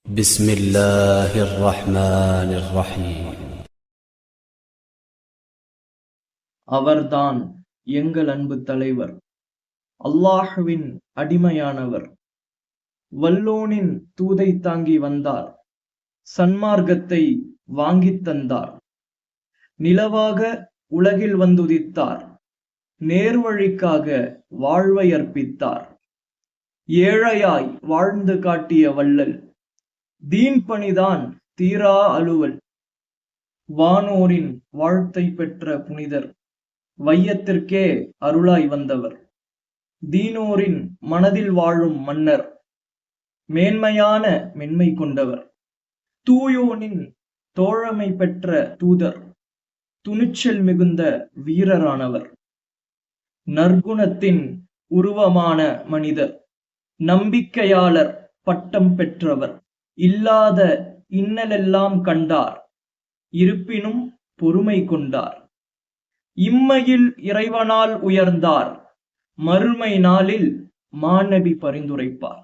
بسم الله الرحمن الرحيم. அவர்தான் எங்கள் அன்பு தலைவர், அல்லாஹ்வின் அடிமையானவர், வல்லோனின் தூதை தாங்கி வந்தார், சன்மார்க்கத்தை வாங்கித் தந்தார், நிலவாக உலகில் வந்துதித்தார், நேர்வழிக்காக வாழ்வை அர்ப்பித்தார், ஏழையாய் வாழ்ந்து காட்டிய வள்ளல், தீன் பணிதான் தீரா அலுவல், வானோரின் வாழ்த்தை பெற்ற புனிதர், வையத்திற்கே அருளாய் வந்தவர், தீனோரின் மனதில் வாழும் மன்னர், மேன்மையான மென்மை கொண்டவர், தூயோனின் தோழமை பெற்ற தூதர், துணிச்சல் மிகுந்த வீரரானவர், நற்குணத்தின் உருவமான மனிதர், நம்பிக்கையாளர் பட்டம் பெற்றவர், இல்லாத இன்னலெல்லாம் கண்டார், இருப்பினும் பொறுமை கொண்டார், இம்மையில் இறைவனால் உயர்ந்தார், மறுமை நாளில் மாநபி பரிந்துரைப்பார்.